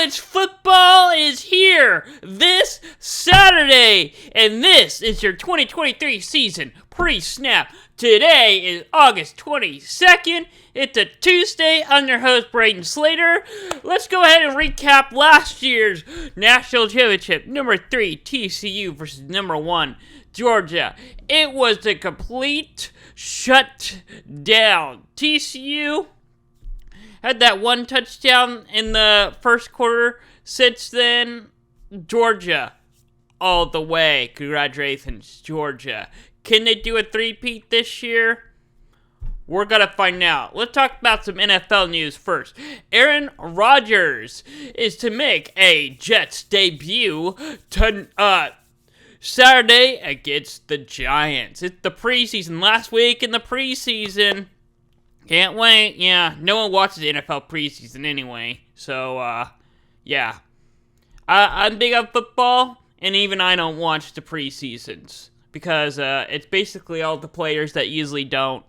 College football is here this Saturday, and this is your 2023 season pre-snap. Today is August 22nd. It's a Tuesday. I'm your host, Brayden Slater. Let's go ahead and recap last year's national championship. Number 3, TCU versus number 1, Georgia. It was a complete shutdown. TCU had that one touchdown in the first quarter. Since then, Georgia all the way. Congratulations, Georgia. Can they do a three-peat this year? We're going to find out. Let's talk about some NFL news first. Aaron Rodgers is to make a Jets debut Saturday against the Giants. It's the preseason. Last week in the preseason. Can't wait. Yeah, no one watches NFL preseason anyway. So, yeah. I'm big on football, and even I don't watch the preseasons. Because it's basically all the players that usually don't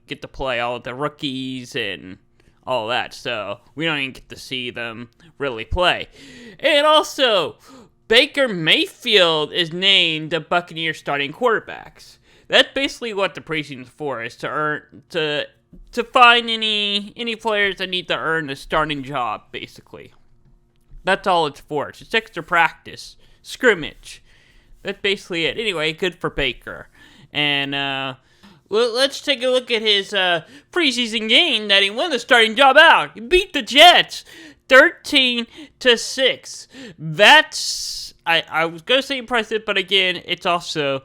get to play, all of the rookies and all that. So we don't even get to see them really play. And also, Baker Mayfield is named the Buccaneers starting quarterbacks. That's basically what the preseason's for, is to find any players that need to earn a starting job, basically. That's all it's for. It's just extra practice, scrimmage. That's basically it. Anyway, good for Baker. And let's take a look at his preseason game that he won the starting job out. He beat the Jets 13-6. That's, I was going to say impressive, but again, it's also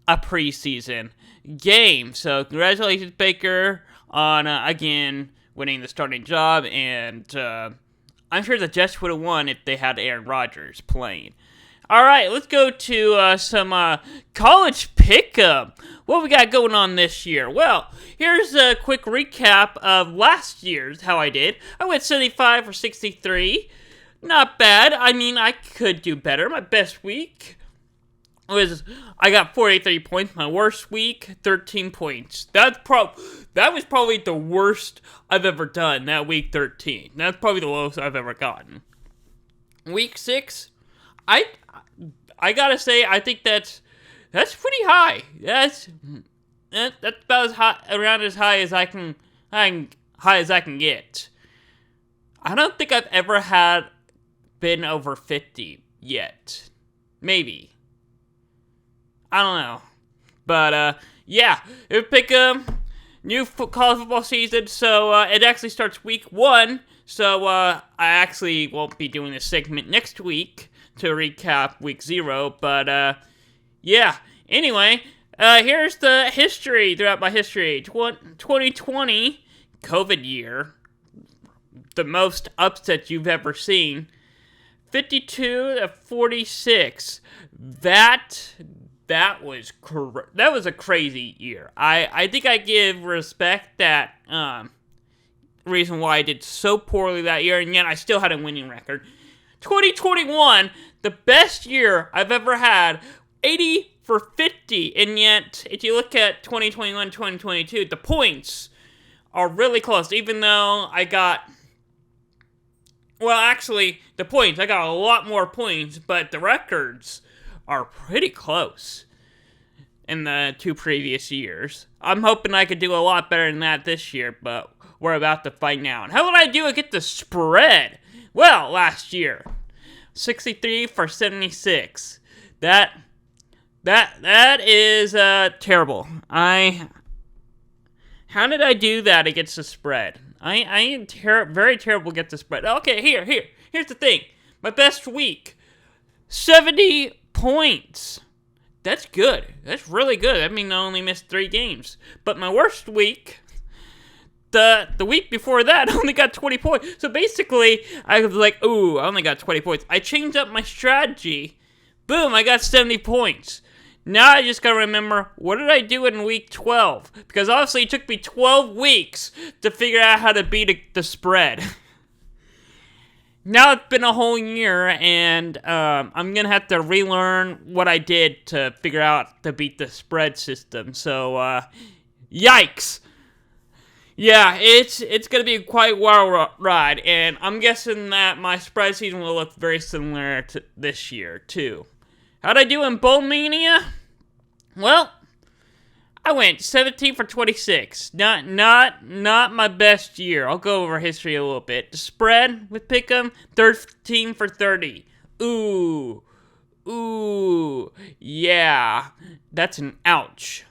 a preseason game. So congratulations, Baker, on, again, winning the starting job. And I'm sure the Jets would have won if they had Aaron Rodgers playing. All right, let's go to some college pick'em. What we got going on this year? Well, here's a quick recap of last year's, how I did. I went 75 for 63. Not bad. I mean, I could do better. My best week was, I got 43 points. My worst week, 13 points. That was probably the worst I've ever done, that week 13. That's probably the lowest I've ever gotten. Week 6, I gotta say, I think that's pretty high. That's about as high, around as high as I can get. I don't think I've ever been over 50 yet. Maybe. I don't know. But yeah, it pick new college football season. So it actually starts week 1. So I actually won't be doing this segment next week to recap week 0, but yeah. Anyway, here's the history throughout my history. 2020, COVID year, the most upset you've ever seen. 52-46. That was a crazy year. I think I give respect that reason why I did so poorly that year, and yet I still had a winning record. 2021, the best year I've ever had, 80 for 50, and yet, if you look at 2021, 2022, the points are really close, even though I got, well, actually, I got a lot more points, but the records are pretty close in the 2 previous years. I'm hoping I could do a lot better than that this year, but we're about to find out. How would I do against the spread? Well, last year, 63 for 76. That is terrible. How did I do that against the spread? I am very terrible against the spread. Okay, here's the thing. My best week, 70 points. That's good. That's really good. I mean, I only missed 3 games. But my worst week, the week before that, I only got 20 points. So basically, I was like, ooh, I only got 20 points. I changed up my strategy. Boom, I got 70 points. Now I just gotta remember, what did I do in week 12? Because obviously it took me 12 weeks to figure out how to beat the spread. Now it's been a whole year, and I'm gonna have to relearn what I did to figure out to beat the spread system. So, yikes. Yeah, it's going to be quite a wild ride, and I'm guessing that my spread season will look very similar to this year, too. How'd I do in Bowl Mania? Well, I went 17 for 26. Not my best year. I'll go over history a little bit. The spread with Pick'em, 13 for 30. Ooh, yeah, that's an ouch.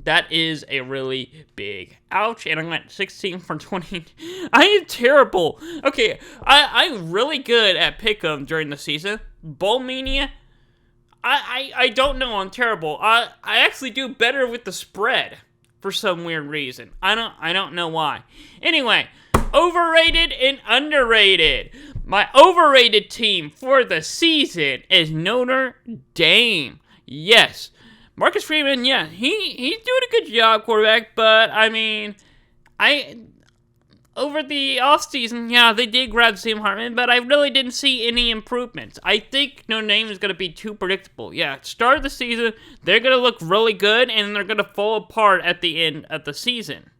That is a really big ouch, and I went 16 for 20. I am terrible. Okay, I'm really good at Pick'em during the season. Bowl Mania, I don't know, I'm terrible. I actually do better with the spread for some weird reason. I don't know why. Anyway, overrated and underrated. My overrated team for the season is Notre Dame. Yes. Marcus Freeman, yeah, he's doing a good job, quarterback, but, I mean, over the offseason, yeah, they did grab Sam Hartman, but I really didn't see any improvements. I think Notre Dame is going to be too predictable. Yeah, start of the season, they're going to look really good, and they're going to fall apart at the end of the season.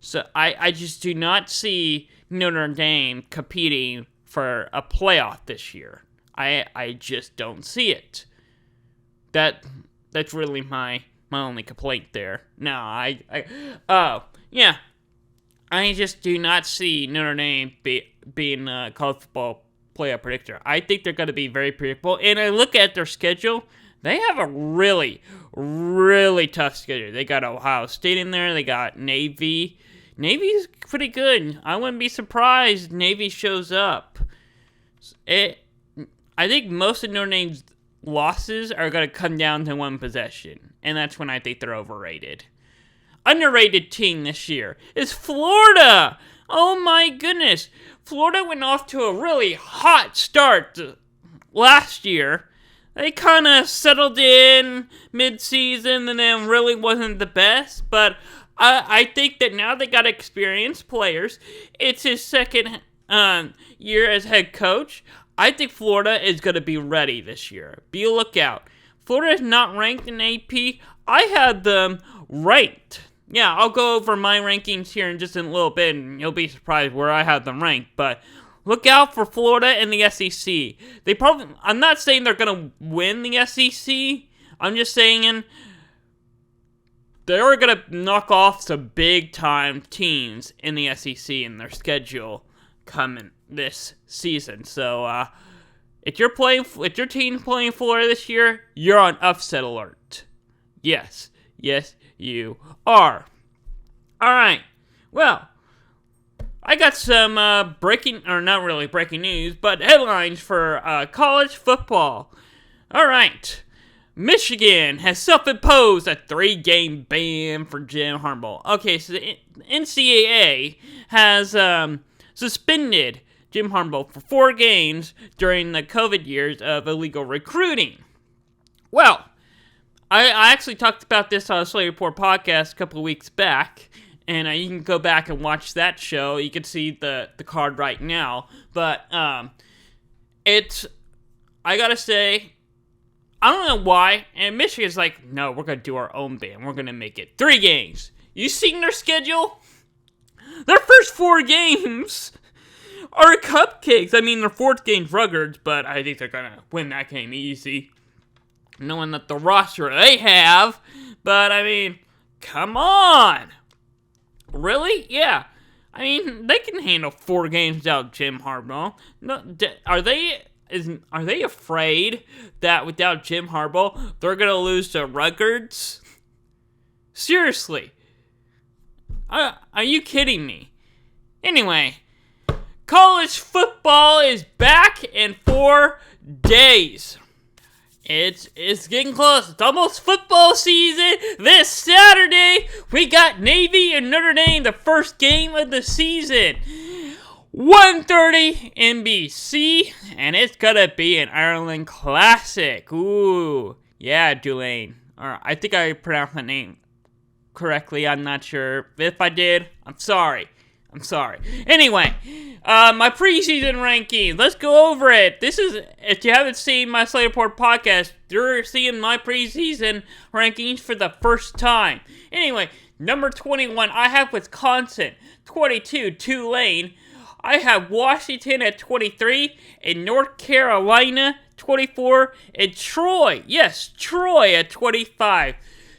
So I just do not see Notre Dame competing for a playoff this year. I just don't see it. That's really my only complaint there. No, yeah. I just do not see Notre Dame being a college football playoff predictor. I think they're going to be very predictable. And I look at their schedule, they have a really, really tough schedule. They got Ohio State in there. They got Navy. Navy's pretty good. I wouldn't be surprised Navy shows up. I think most of Notre Dame's losses are going to come down to one possession, and that's when I think they're overrated. Underrated team this year is Florida. Oh my goodness. Florida went off to a really hot start last year. They kind of settled in mid-season and then really wasn't the best, but I think that now they got experienced players. It's his second year as head coach. I think Florida is going to be ready this year. Be a lookout. Florida is not ranked in AP. I had them ranked. Yeah, I'll go over my rankings here in just a little bit, and you'll be surprised where I have them ranked. But look out for Florida and the SEC. I'm not saying they're going to win the SEC. I'm just saying they're going to knock off some big-time teams in the SEC in their schedule coming this season. So, if your team's playing Florida this year, you're on upset alert. Yes, you are. Alright, well, I got some not really breaking news, but headlines for college football. Alright, Michigan has self-imposed a 3-game ban for Jim Harbaugh. Okay, so the NCAA has suspended Jim Harbaugh for 4 games during the COVID years of illegal recruiting. Well, I actually talked about this on a Slate Report podcast a couple of weeks back, and you can go back and watch that show. You can see the card right now. But I gotta say, I don't know why, and Michigan's like, no, we're gonna do our own ban. We're gonna make it 3 games. You seen their schedule? Their first 4 games are cupcakes. I mean, their 4th game's Rutgers, but I think they're gonna win that game easy, knowing that the roster they have. But, I mean, come on. Really? Yeah. I mean, they can handle 4 games without Jim Harbaugh. No, are they afraid that without Jim Harbaugh, they're going to lose to Rutgers? Seriously. Are you kidding me? Anyway, college football is back in 4 days. It's getting close. It's almost football season. This Saturday, we got Navy and Notre Dame, the first game of the season. 1:30 NBC, and it's gonna be an Ireland classic. Ooh, yeah, Dulane. I think I pronounced that name correctly. I'm not sure. If I did, I'm sorry. Anyway, my preseason rankings. Let's go over it. This is, if you haven't seen my Slate Report podcast, you're seeing my preseason rankings for the first time. Anyway, Number 21, I have Wisconsin. 22, Tulane. I have Washington at 23, and North Carolina 24, and Troy. Yes, Troy at 25.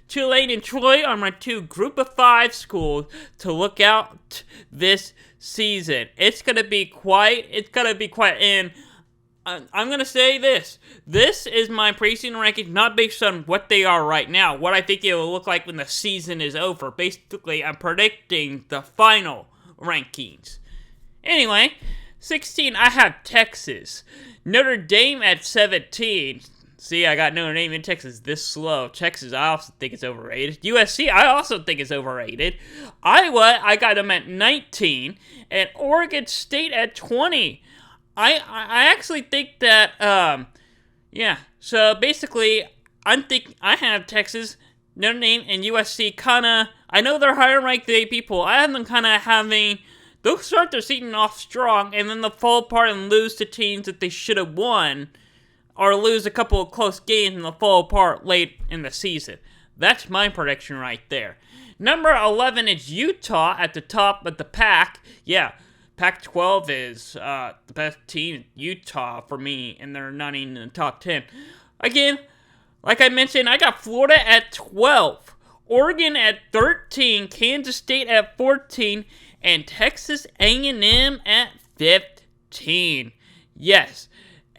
Tulane and Troy are my two Group of 5 schools to look out this season. It's gonna be quite. And I'm gonna say this. This is my preseason ranking, not based on what they are right now. What I think it will look like when the season is over. Basically, I'm predicting the final rankings. Anyway, 16, I have Texas. Notre Dame at 17. See, I got Notre Dame in Texas this slow. Texas, I also think it's overrated. USC, I also think it's overrated. Iowa, I got them at 19. And Oregon State at 20. I actually think that, yeah. So, basically, I have Texas, Notre Dame, and USC kinda, I know they're higher ranked than people. I have them kinda having, they'll start their season off strong, and then they'll fall apart and lose to teams that they should have won, or lose a couple of close games and they'll fall apart late in the season. That's my prediction right there. Number 11 is Utah at the top of the pack. Yeah, Pac-12 is the best team, Utah, for me, and they're not even in the top 10. Again, like I mentioned, I got Florida at 12, Oregon at 13, Kansas State at 14, and Texas A&M at 15. Yes,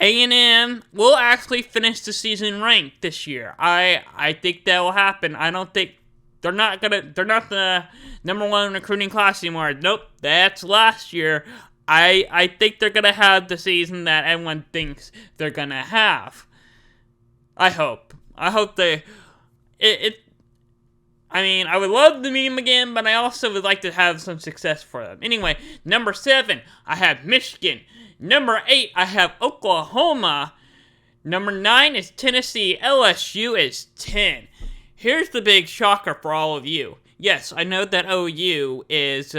A&M will actually finish the season ranked this year. I think that will happen. I don't think they're not the number one recruiting class anymore. Nope, that's last year. I think they're gonna have the season that everyone thinks they're gonna have. I hope they. I mean, I would love to meet them again, but I also would like to have some success for them. Anyway, number 7, I have Michigan. Number 8, I have Oklahoma. Number 9 is Tennessee. LSU is 10. Here's the big shocker for all of you. Yes, I know that OU is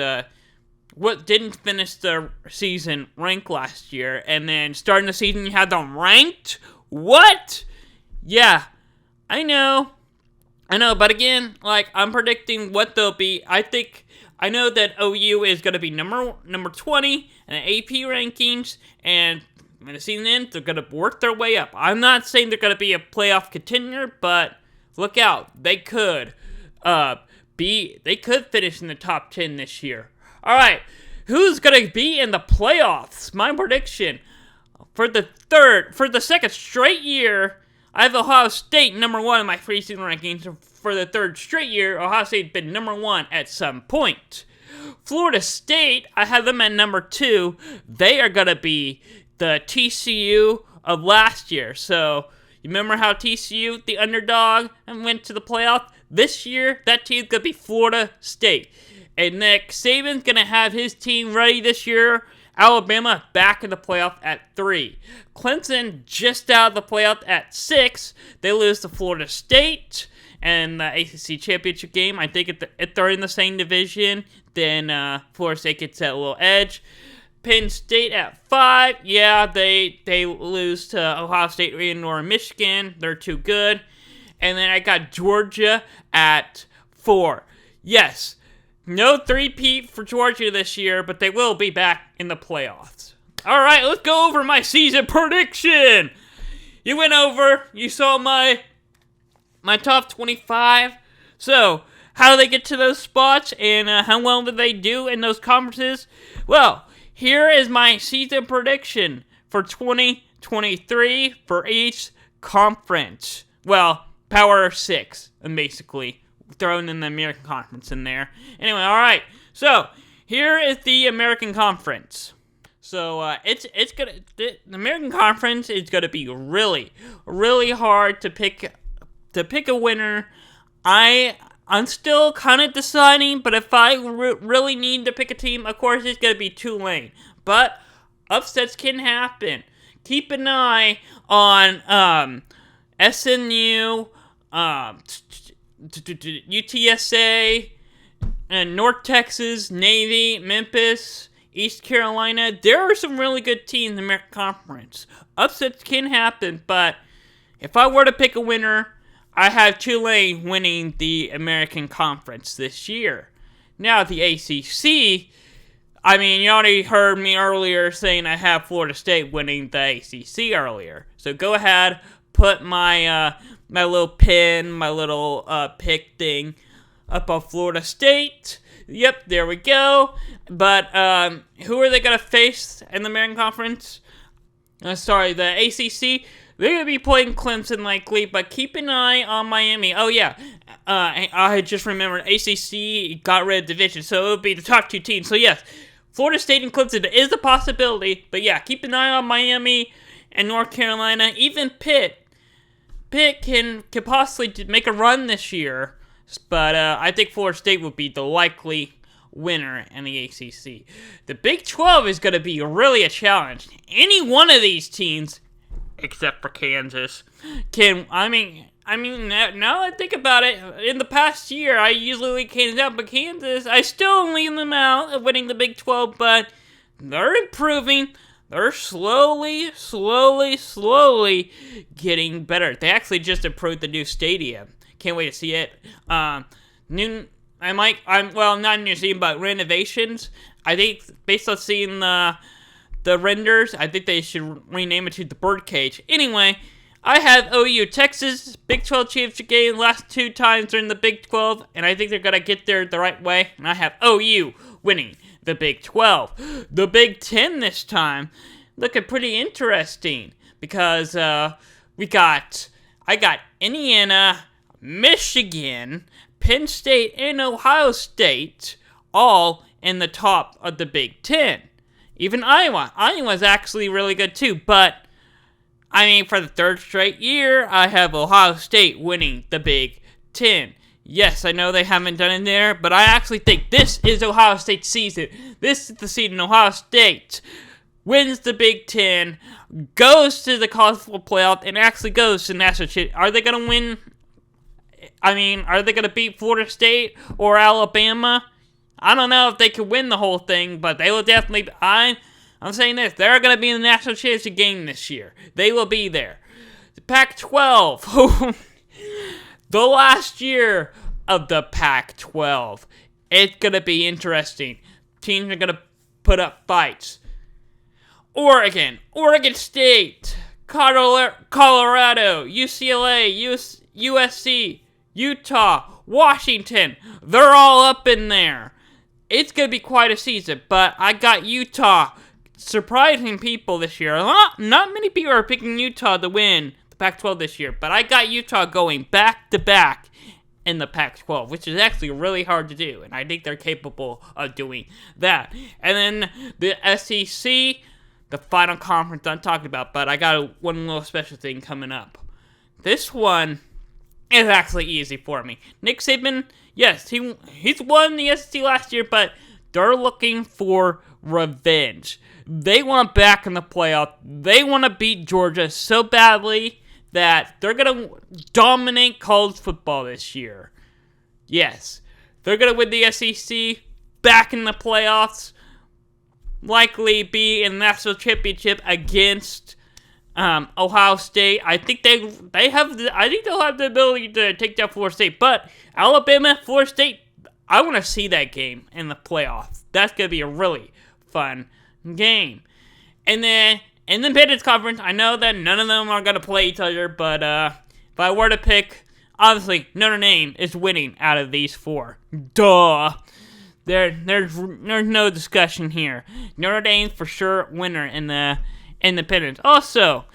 what didn't finish the season ranked last year, and then starting the season you had them ranked? What? Yeah, I know, but again, like, I'm predicting what they'll be. I know that OU is going to be number 20 in the AP rankings, and when the season ends, they're going to work their way up. I'm not saying they're going to be a playoff contender, but look out, they could finish in the top 10 this year. All right, who's going to be in the playoffs? My prediction for the second straight year, I have Ohio State number 1 in my preseason rankings. For the third straight year, Ohio State's been number 1 at some point. Florida State, I have them at number 2. They are going to be the TCU of last year. So, you remember how TCU, the underdog, and went to the playoff? This year, that team's going to be Florida State. And Nick Saban's going to have his team ready this year. Alabama back in the playoff at 3. Clemson just out of the playoff at 6. They lose to Florida State and the ACC championship game. I think if they're in the same division, then Florida State gets that little edge. Penn State at 5. Yeah, they lose to Ohio State or Michigan. They're too good. And then I got Georgia at 4. Yes, no three-peat for Georgia this year, but they will be back in the playoffs. All right, let's go over my season prediction. You saw my top 25. So, how do they get to those spots, and how well do they do in those conferences? Well, here is my season prediction for 2023 for each conference. Well, Power 6, basically. Throwing in the American Conference in there. Anyway, alright. So, here is the American Conference. So, the American Conference is gonna be really, really hard to pick a winner. I'm still kind of deciding, but if I really need to pick a team, of course it's gonna be Tulane. But upsets can happen. Keep an eye on SNU, UTSA, and North Texas, Navy, Memphis, East Carolina. There are some really good teams in the American Conference. Upsets can happen, but if I were to pick a winner, I have Tulane winning the American Conference this year. Now, the ACC, I mean, you already heard me earlier saying I have Florida State winning the ACC earlier. So go ahead, put my my little pin, my little pick thing up on Florida State. Yep, there we go. But who are they going to face in the American Conference? The ACC. They're going to be playing Clemson likely, but keep an eye on Miami. Oh, yeah. I just remembered ACC got rid of division, so it would be the top two teams. So, yes, Florida State and Clemson is a possibility. But, yeah, keep an eye on Miami and North Carolina. Even Pitt. Pitt can possibly make a run this year. But I think Florida State would be the likely winner in the ACC. The Big 12 is going to be really a challenge. Any one of these teams, except for Kansas, now I think about it, in the past year, I usually leave Kansas out, but Kansas, I still leave them out of winning the Big 12, but they're improving. They're slowly getting better. They actually just improved the new stadium. Can't wait to see it. Not new stadium, but renovations. I think based on seeing the renders, I think they should rename it to the Birdcage. Anyway, I have OU, Texas, Big 12 championship game last 2 times during the Big 12, and I think they're going to get there the right way, and I have OU winning the Big 12. The Big 10 this time looking pretty interesting because I got Indiana, Michigan, Penn State, and Ohio State all in the top of the Big 10. Even Iowa. Iowa's actually really good too, but I mean, for the 3rd straight year, I have Ohio State winning the Big 10. Yes, I know they haven't done it there, but I actually think this is Ohio State's season. This is the season Ohio State wins the Big 10, goes to the college football playoff, and actually goes to national championship. Are they going to win? I mean, are they going to beat Florida State or Alabama? I don't know if they can win the whole thing, but they will definitely. I'm saying this. They're going to be in the national championship game this year. They will be there. The Pac-12. The last year of the Pac-12. It's going to be interesting. Teams are going to put up fights. Oregon State, Colorado, UCLA, USC, Utah, Washington. They're all up in there. It's going to be quite a season, but I got Utah surprising people this year. Not many people are picking Utah to win the Pac-12 this year, but I got Utah going back-to-back in the Pac-12, which is actually really hard to do, and I think they're capable of doing that. And then the SEC, the final conference I'm talking about, but I got one little special thing coming up. This one is actually easy for me. Nick Saban, yes, he's won the SEC last year, but they're looking for revenge. They want back in the playoff. They want to beat Georgia so badly that they're going to dominate college football this year. Yes, they're going to win the SEC, back in the playoffs, likely be in the national championship against Ohio State. I think they'll have the ability to take down Florida State, but Alabama, Florida State, I want to see that game in the playoffs. That's going to be a really fun game. And then in the Independence Conference, I know that none of them are going to play each other, but if I were to pick, obviously Notre Dame is winning out of these 4. Duh. There's no discussion here. Notre Dame's for sure winner in the Independence. Also,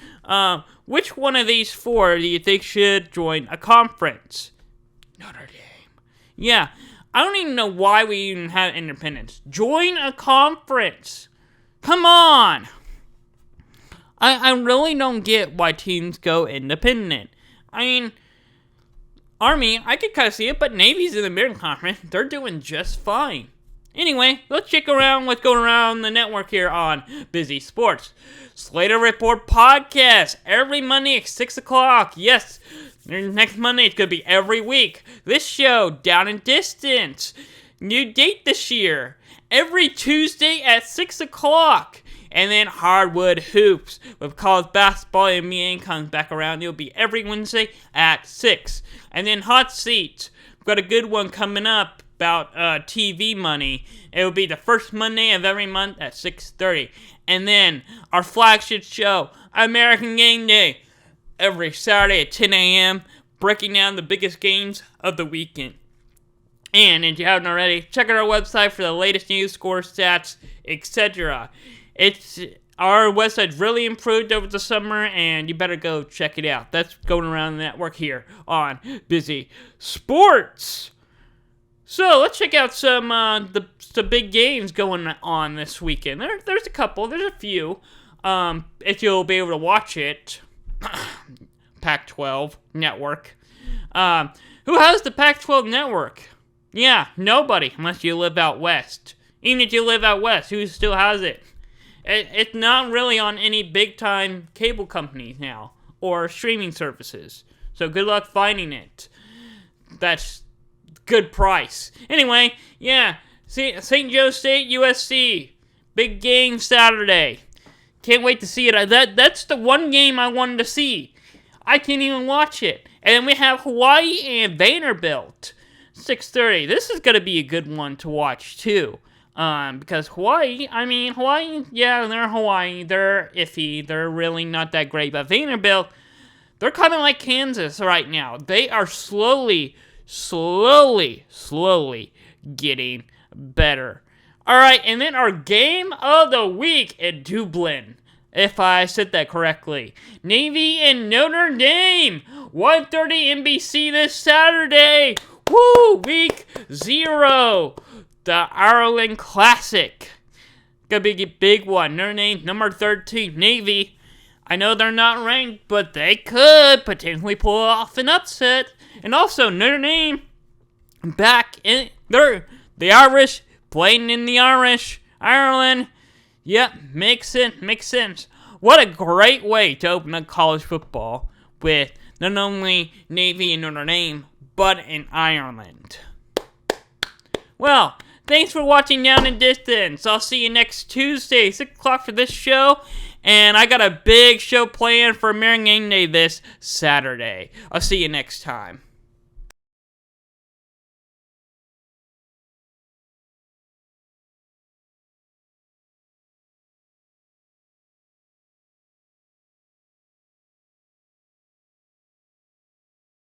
which one of these 4 do you think should join a conference? Notre Dame. Yeah, I don't even know why we even have Independence. Join a conference. Come on. I really don't get why teams go independent. I mean, Army, I could kind of see it, but Navy's in the American Conference. They're doing just fine. Anyway, let's check around what's going around the network here on Busy Sports. Slater Report Podcast, every Monday at 6 o'clock. Yes, next Monday it's going to be every week. This show, Down and Distance. New date this year. Every Tuesday at 6 o'clock. And then Hardwood Hoops with college basketball and NBA comes back around. It'll be every Wednesday at 6. And then Hot Seats. We've got a good one coming up about TV money. It will be the first Monday of every month at 6:30. And then our flagship show, American Game Day, every Saturday at 10 a.m., breaking down the biggest games of the weekend. And if you haven't already, check out our website for the latest news, scores, stats, etc. Our website's really improved over the summer, and you better go check it out. That's going around the network here on Busy Sports. So let's check out some the big games going on this weekend. There's a couple. There's a few. If you'll be able to watch it, Pac-12 network. Who has the Pac-12 network? Yeah, nobody, unless you live out west. Even if you live out west, who still has it? It's not really on any big-time cable companies now, or streaming services. So good luck finding it. That's good price. Anyway, yeah, St. Joe State, USC. Big game Saturday. Can't wait to see it. That's the one game I wanted to see. I can't even watch it. And then we have Hawaii and Vanderbilt. 6:30. This is going to be a good one to watch, too. Because Hawaii, yeah, they're Hawaii. They're iffy. They're really not that great. But Vanderbilt, they're kind of like Kansas right now. They are slowly getting better. All right, and then our game of the week in Dublin, if I said that correctly. Navy and Notre Dame, 1:30 NBC this Saturday. Woo! Week 0, the Ireland Classic. Gonna be a big one. Notre Dame, number 13. Navy, I know they're not ranked, but they could potentially pull off an upset. And also, Notre Dame, back in, the Irish, playing in the Irish. Ireland, yep, makes sense. What a great way to open up college football with not only Navy and Notre Dame, but in Ireland. Well, thanks for watching Down and Distance. I'll see you next Tuesday, 6 o'clock for this show. And I got a big show planned for American Game Day this Saturday. I'll see you next time.